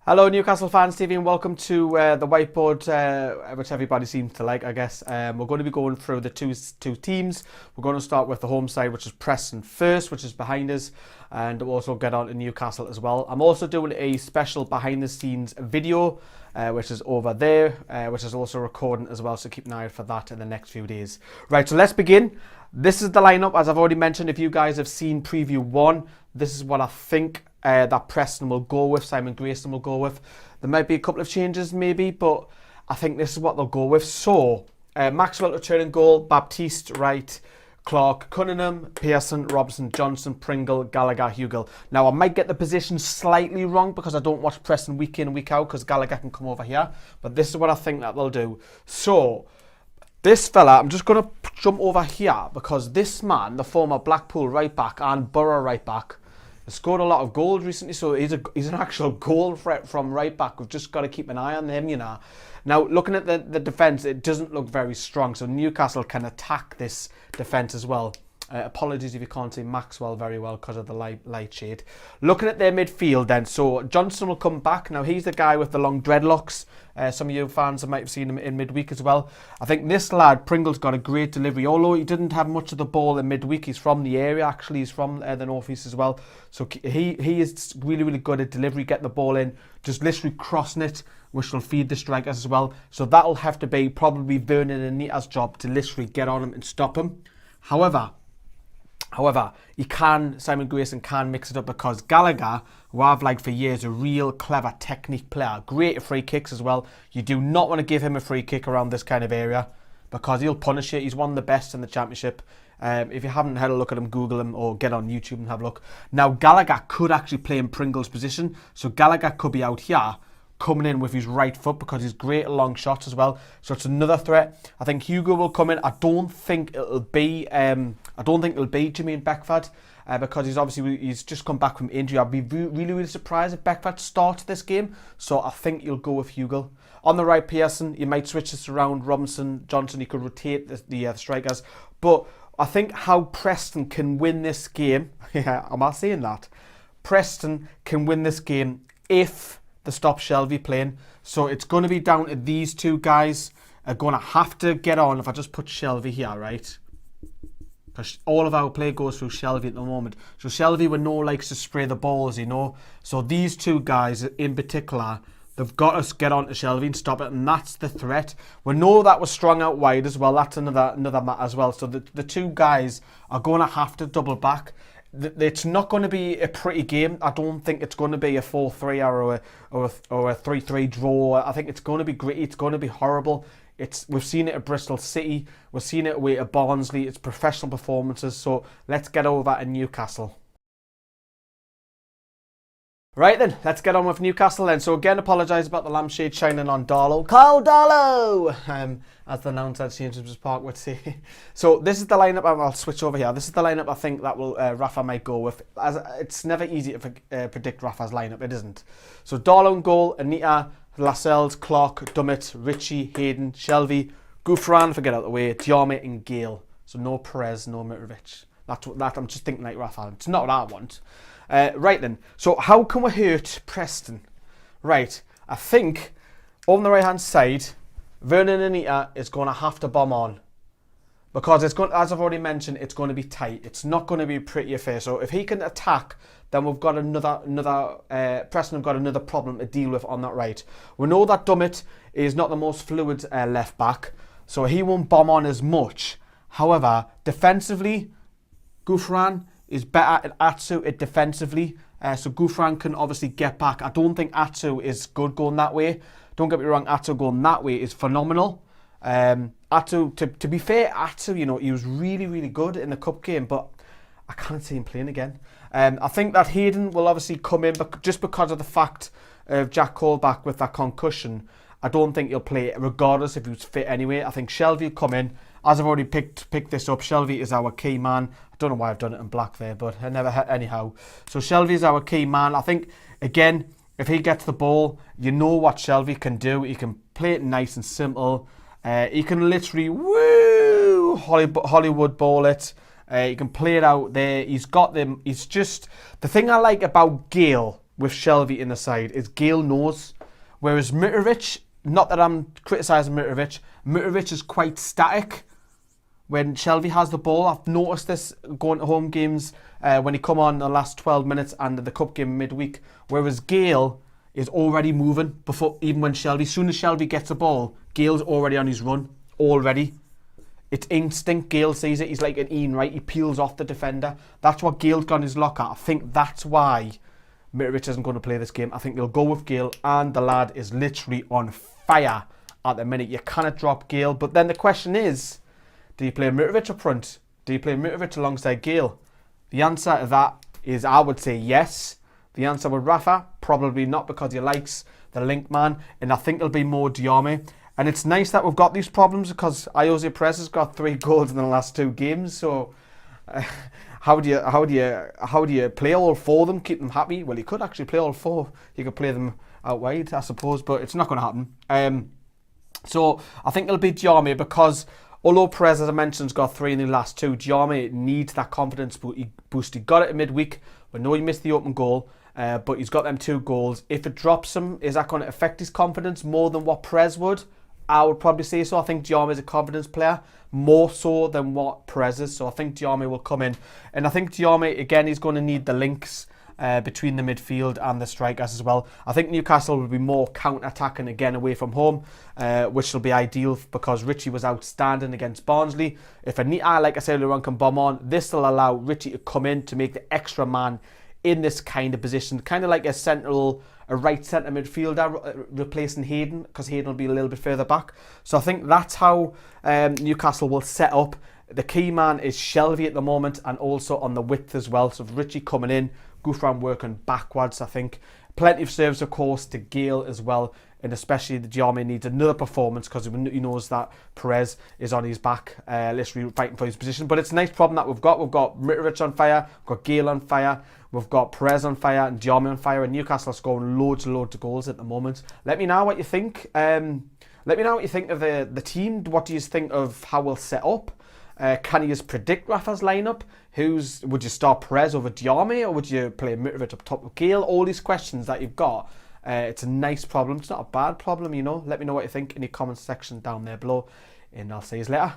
Hello Newcastle fans, TV, and welcome to the whiteboard, which everybody seems to like, I guess. We're going to be going through the two teams. We're going to start with the home side, which is Preston first, which is behind us, and we'll also get on to Newcastle as well. I'm also doing a special behind the scenes video, which is over there, which is also recording as well, so keep an eye out for that in the next few days. Right, so let's begin. This is the lineup, as I've already mentioned. If you guys have seen preview 1, this is what I think that Preston will go with, Simon Grayson will go with. There might be a couple of changes maybe, but I think this is what they'll go with. So, Maxwell returning goal, Baptiste right, Clark, Cunningham, Pearson, Robson, Johnson, Pringle, Gallagher, Hugill. Now, I might get the position slightly wrong because I don't watch Preston week in and week out because Gallagher can come over here, but this is what I think that they'll do. So, this fella, I'm just going to jump over here because this man, the former Blackpool right back and Borough right back, has scored a lot of goals recently, so he's an actual goal threat from right back. We've just got to keep an eye on him, you know. Now, looking at the defence, it doesn't look very strong, so Newcastle can attack this defence as well. Apologies if you can't see Maxwell very well because of the light shade. Looking at their midfield then, so Johnson will come back. Now, he's the guy with the long dreadlocks. Some of you fans might have seen him in midweek as well. I think this lad, Pringle's got a great delivery. Although he didn't have much of the ball in midweek, he's from the area, actually. He's from the North East as well. So he is really, really good at delivery, getting the ball in, just literally crossing it, which will feed the strikers as well. So that'll have to be probably Vernon and Nita's job to literally get on him and stop him. However, Simon Grayson can mix it up because Gallagher, who I've liked for years, a real clever technique player, great at free kicks as well. You do not want to give him a free kick around this kind of area because he'll punish it. He's one of the best in the championship. If you haven't had a look at him, Google him or get on YouTube and have a look. Now, Gallagher could actually play in Pringle's position, so Gallagher could be out here, coming in with his right foot because he's great at long shots as well. So it's another threat. I think Hugo will come in. I don't think it'll be Jermaine Beckford because he's just come back from injury. I'd be really surprised if Beckford started this game. So I think you'll go with Hugo. On the right, Pearson. You might switch this around. Robinson, Johnson. You could rotate the strikers. But I think how Preston can win this game. Yeah, am I saying that? Preston can win this game if the stop Shelvey playing. So it's going to be down to these two guys are going to have to get on. If I just put Shelvey here, right? Because all of our play goes through Shelvey at the moment. So Shelvey likes to spray the balls, you know. So these two guys in particular, they've got to get on to Shelvey and stop it. And that's the threat. We know that was strong out wide as well. That's another matter as well. So the two guys are going to have to double back. It's not going to be a pretty game. I don't think it's going to be a 4-3 or a 3-3 draw. I think it's going to be gritty. It's going to be horrible. We've seen it at Bristol City. We've seen it away at Barnsley. It's professional performances. So let's get over to Newcastle. Right then, let's get on with Newcastle then. So again, apologise about the lampshade shining on Darlow. Kyle Darlow! As the announcer at St James's Park would say. So this is the lineup. I'll switch over here. This is the lineup I think that will Rafa might go with. As it's never easy to predict Rafa's lineup. It isn't. So Darlow in goal, Anita, Lascelles, Clark, Dummett, Ritchie, Hayden, Shelvey, Gouffran, forget out of the way, Diarmid and Gale. So no Perez, no Mitrovic. That I'm just thinking like Rafa. It's not what I want. Right then, so how can we hurt Preston? Right, I think on the right hand side, Vernon and Anita is going to have to bomb on because it's going, as I've already mentioned, it's going to be tight. It's not going to be a pretty affair. So if he can attack, then we've got Preston have got another problem to deal with on that right. We know that Dummett is not the most fluid left back, so he won't bomb on as much. However, defensively, Gouffran is better at Atsu it defensively. So Gouffran can obviously get back. I don't think Atsu is good going that way. Don't get me wrong, Atsu going that way is phenomenal. Atsu, to be fair, Atsu, you know, he was really good in the cup game, but I can't see him playing again. I think that Hayden will obviously come in, but just because of the fact of Jack Cole back with that concussion, I don't think he'll play regardless if he was fit anyway. I think Shelvey will come in. As I've already picked this up, Shelvey is our key man. I don't know why I've done it in black there, but I never had anyhow. So Shelvey is our key man. I think, again, if he gets the ball, you know what Shelvey can do. He can play it nice and simple. He can literally, Hollywood ball it. He can play it out there. He's got them. He's just, the thing I like about Gale with Shelvey in the side is Gale knows. Whereas Mitrovic, not that I'm criticising Mitrovic is quite static when Shelvey has the ball. I've noticed this going to home games when he come on the last 12 minutes and the cup game midweek. Whereas Gale is already moving before even when Shelvey. As soon as Shelvey gets the ball, Gale's already on his run already. It's instinct. Gale sees it. He's like an Ian Wright. He peels off the defender. That's what Gale's got in his locker. I think that's why Mitrovic isn't going to play this game. I think they'll go with Gale, and the lad is literally on fire at the minute. You cannot drop Gale. But then the question is, do you play Mitrovic up front? Do you play Mitrovic alongside Gale? The answer to that is, I would say yes. The answer with Rafa, probably not, because he likes the link man, and I think it'll be more Diame. And it's nice that we've got these problems because Jose Perez has got 3 goals in the last 2 games. So how do you play all 4 of them, keep them happy? Well, you could actually play all 4. You could play them out wide, I suppose, but it's not going to happen. So I think it'll be Diame because although Perez, as I mentioned, has got 3 in the last 2, Diame needs that confidence boost. He got it in midweek. We know he missed the open goal, but he's got them 2 goals. If it drops him, is that going to affect his confidence more than what Perez would? I would probably say so. I think Diame is a confidence player, more so than what Perez is. So I think Diame will come in. And I think Diame, again, he's going to need the links between the midfield and the strikers as well. I think Newcastle will be more counter-attacking again away from home, which will be ideal because Richie was outstanding against Barnsley. If Anita, like I said earlier on, can bomb on, this will allow Richie to come in to make the extra man in this kind of position, kind of like a right centre midfielder replacing Hayden, because Hayden will be a little bit further back. So I think that's how Newcastle will set up. The key man is Shelvey at the moment, and also on the width as well. So Richie coming in, Gouffran working backwards, I think. Plenty of service, of course, to Gale as well. And especially the Diame needs another performance because he knows that Perez is on his back, literally fighting for his position. But it's a nice problem that we've got. We've got Mitrovic on fire, we've got Gale on fire, we've got Perez on fire and Diame on fire, and Newcastle are scoring loads and loads of goals at the moment. Let me know what you think. Let me know what you think of the team. What do you think of how we'll set up? Can you just predict Rafa's lineup? Would you start Perez over Diame, or would you play Mitrovic up top with Gale? All these questions that you've got. It's a nice problem. It's not a bad problem, you know. Let me know what you think in the comments section down there below, and I'll see you later.